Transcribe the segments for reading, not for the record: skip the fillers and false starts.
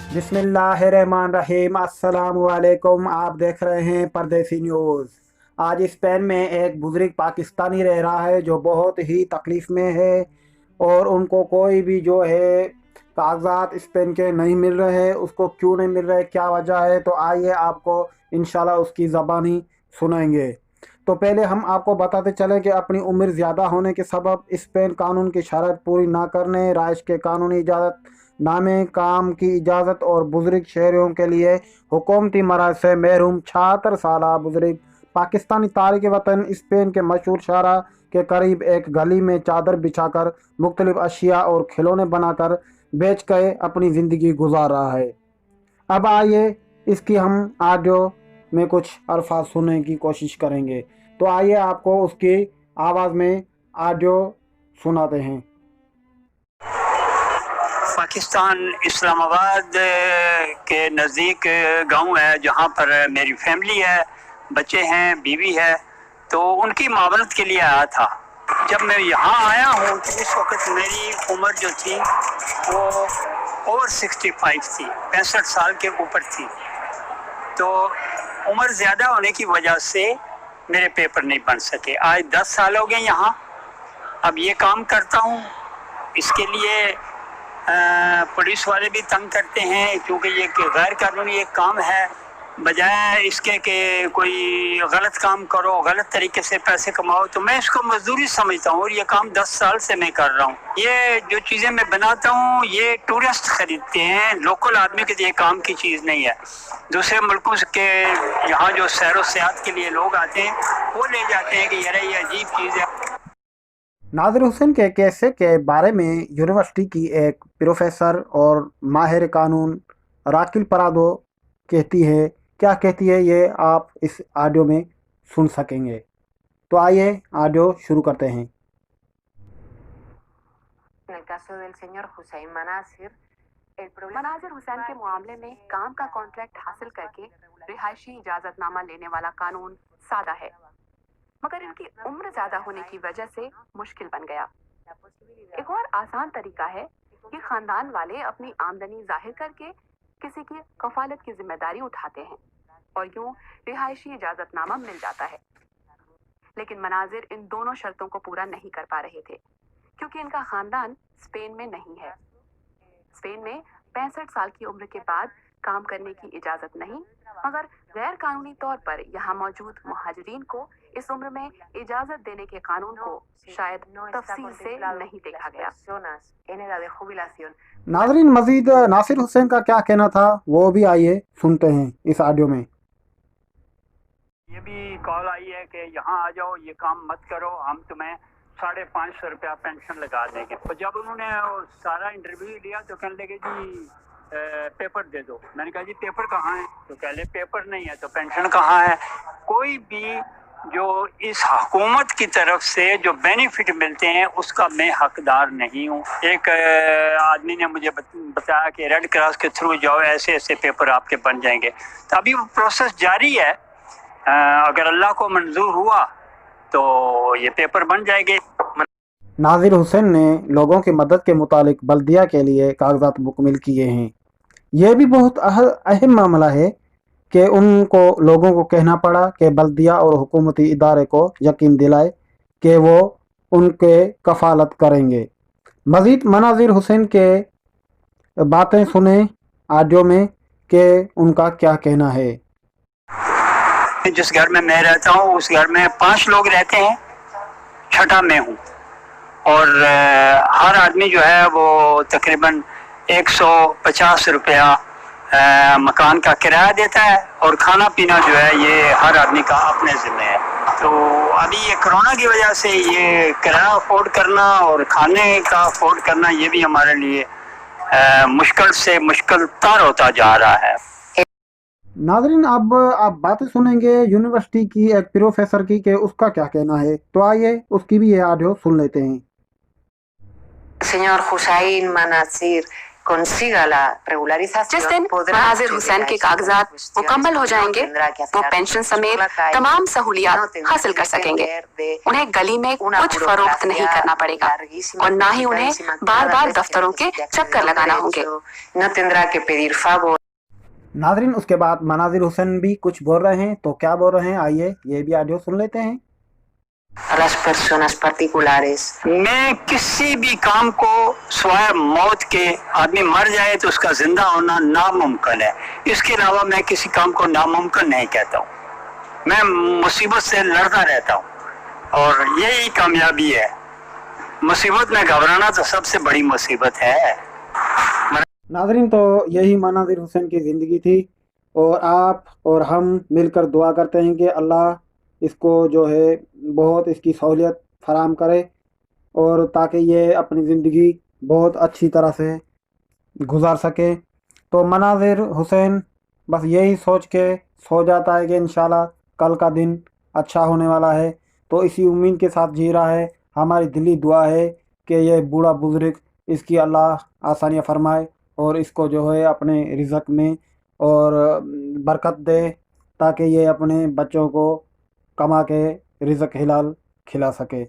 बिस्मिल्लाहिर्रहमानिर्रहीम। अस्सलाम वालेकुम। आप देख रहे हैं परदेसी न्यूज़। आज स्पेन में एक बुजुर्ग पाकिस्तानी रह रहा है जो बहुत ही तकलीफ़ में है और उनको कोई भी जो है कागजात स्पेन के नहीं मिल रहे हैं। उसको क्यों नहीं मिल रहे, क्या वजह है, तो आइए आपको इंशाल्लाह उसकी ज़बानी सुनाएंगे। तो पहले हम आपको बताते चले कि अपनी उम्र ज़्यादा होने के सबब स्पेन कानून की शर्त पूरी ना करने, राइश के कानूनी इजाज़त नामे, काम की इजाज़त और बुजुर्ग शहरियों के लिए हुकूमती मराज से महरूम 76 साला बुजुर्ग पाकिस्तानी तारिक वतन स्पेन के मशहूर शाहरा के करीब एक गली में चादर बिछाकर मुख्तलिफ अशिया और खिलौने बनाकर बेच कर अपनी ज़िंदगी गुजार रहा है। अब आइए इसकी हम ऑडियो में कुछ अल्फाज सुनने की कोशिश करेंगे। तो आइए आपको उसकी आवाज़ में ऑडियो सुनाते हैं। पाकिस्तान इस्लामाबाद के नज़दीक गांव है जहां पर मेरी फैमिली है, बच्चे हैं, बीवी है। तो उनकी मावनत के लिए आया था। जब मैं यहाँ आया हूँ तो उस वक़्त मेरी उम्र जो थी वो ओवर 65 थी, 65 साल के ऊपर थी। तो उम्र ज़्यादा होने की वजह से मेरे पेपर नहीं बन सके। आज 10 साल हो गए यहाँ। अब ये काम करता हूँ, इसके लिए पुलिस वाले भी तंग करते हैं क्योंकि ये गैर कानूनी एक काम है। बजाय इसके कि कोई गलत काम करो, गलत तरीके से पैसे कमाओ, तो मैं इसको मजदूरी समझता हूँ और ये काम 10 साल से मैं कर रहा हूँ। ये जो चीज़ें मैं बनाता हूँ ये टूरिस्ट खरीदते हैं, लोकल आदमी के लिए काम की चीज़ नहीं है। दूसरे मुल्कों के यहाँ जो सैर व सियाहत के लिए लोग आते हैं वो ले जाते हैं कि यार ये अजीब चीज़ है। नाज़िर हुसैन के केस के बारे में यूनिवर्सिटी की एक प्रोफेसर और माहिर कानून राकिल परादो कहती है। क्या कहती है ये आप इस ऑडियो में सुन सकेंगे। तो आइए ऑडियो शुरू करते हैं। मनाजिर हुसैन के मामले में काम का कॉन्ट्रैक्ट हासिल करके रिहायशी इजाजतनामा लेने वाला कानून सादा है, मगर इनकी उम्र ज्यादा होने की वजह से मुश्किल बन गया। एक और आसान तरीका है कि खानदान वाले अपनी आमदनी जाहिर करके किसी की कफालत की जिम्मेदारी उठाते हैं और यूं रिहायशी इजाजतनामा मिल जाता है। लेकिन मनाजिर इन दोनों शर्तों को पूरा नहीं कर पा रहे थे क्योंकि इनका खानदान स्पेन में नहीं है। स्पेन में 65 साल की उम्र के बाद काम करने की इजाजत नहीं, मगर गैर कानूनी तौर पर यहाँ मौजूद मुहाजिरीन को इस उम्र में इजाजत देने के कानून को शायद तफसील से नहीं देखा गया। नाज़रीन, मजीद नासिर हुसैन का क्या कहना था वो भी आइए सुनते हैं इस ऑडियो में। ये भी कॉल आई है कि यहाँ आ जाओ, ये काम मत करो, हम तुम्हें 550 रुपया पेंशन लगा देंगे। तो जब उन्होंने सारा इंटरव्यू लिया तो कहने लगे जी पेपर दे दो। मैंने कहा जी पेपर कहाँ है? तो कह ले पेपर नहीं है तो पेंशन कहाँ है? कोई भी जो इस हुकूमत की तरफ से जो बेनिफिट मिलते हैं उसका मैं हकदार नहीं हूँ। एक आदमी ने मुझे बताया कि रेड क्रॉस के थ्रू जाओ, ऐसे ऐसे पेपर आपके बन जाएंगे। तो अभी वो प्रोसेस जारी है। अगर अल्लाह को मंजूर हुआ तो ये पेपर बन जाएंगे। नाज़िर हुसैन ने लोगों की मदद के मुतालिक बल्दिया के लिए कागजात मुकम्मल किए हैं। यह भी बहुत अहम मामला है कि उनको लोगों को कहना पड़ा कि बल्दिया और हुकूमती इदारे को यकीन दिलाए कि वो उनके कफालत करेंगे। मज़ीद मनाज़िर हुसैन के बातें सुने ऑडियो में कि उनका क्या कहना है। जिस घर में मैं रहता हूँ उस घर में 5 लोग रहते हैं, छठा मैं हूँ। और हर आदमी जो है वो तकरीबन 150 रुपया मकान का किराया देता है और खाना पीना जो है ये हर आदमी का अपने ज़िम्मे है। तो अभी ये कोरोना की वजह से ये किराया अफोर्ड करना और खाने का अफोर्ड करना ये भी हमारे लिए मुश्किल से मुश्किल तर होता जा रहा है। नाज़रीन, अब आप बातें सुनेंगे यूनिवर्सिटी की एक प्रोफेसर की कि उसका क्या कहना है। तो आइए उसकी भी ये ऑडियो सुन लेते हैं। Señor Hussein Manasir, consiga la जिस regularización, दिन podrá Muhajir acceder Hussain a के esa कागजात cuestiones, मुकम्मल हो no जाएंगे, tendrá que वो hacer पेंशन actos por समेत la calle, तमाम no सहूलियात tendrá हासिल que कर सकेंगे। depender de उन्हें गली में una कुछ फरोख्त नहीं burocracia करना पड़ेगा larguísima, और ना ही उन्हें complicadísima, que बार cada बार vez que दफ्तरों के necesite acceder चक्कर a un लगाना होंगे। derecho, no tendrá que pedir favor नाजरीन, उसके बाद मनाजिर हुसैन भी कुछ बोल रहे हैं, तो क्या बोल रहे हैं आइए ये भी ऑडियो सुन लेते हैं। a las personas particulares. मैं किसी भी काम को सिवाय मौत के, आदमी मर जाए तो उसका जिंदा होना नामुमकिन है, इसके अलावा मैं किसी काम को नामुमकिन नहीं कहता हूँ। मैं मुसीबत से लड़ता रहता हूँ और यही कामयाबी है। मुसीबत में घबराना तो सबसे बड़ी मुसीबत है। नाजरीन, तो यही मनाजिर हुसैन की ज़िंदगी थी और आप और हम मिलकर दुआ करते हैं कि अल्लाह इसको जो है बहुत इसकी सहूलियत फराम करे और ताकि ये अपनी ज़िंदगी बहुत अच्छी तरह से गुजार सके। तो मनाजिर हुसैन बस यही सोच के सो जाता है कि इंशाल्लाह कल का दिन अच्छा होने वाला है, तो इसी उम्मीद के साथ जी रहा है। हमारी दिली दुआ है कि ये बूढ़ा बुजुर्ग इसकी अल्लाह आसानियाँ फरमाए और इसको जो है अपने रिज़्क में और बरकत दे, ताकि ये अपने बच्चों को कमा के रिज़्क हिलाल खिला सके।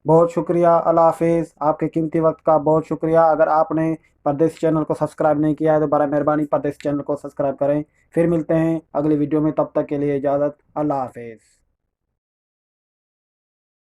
बहुत शुक्रिया, अल्लाह हाफिज़। आपके कीमती वक्त का बहुत शुक्रिया। अगर आपने परदेसी चैनल को सब्सक्राइब नहीं किया है तो बड़ा मेहरबानी परदेसी चैनल को सब्सक्राइब करें। फिर मिलते हैं अगली वीडियो में, तब तक के लिए इजाज़त, अल्लाह हाफिज़।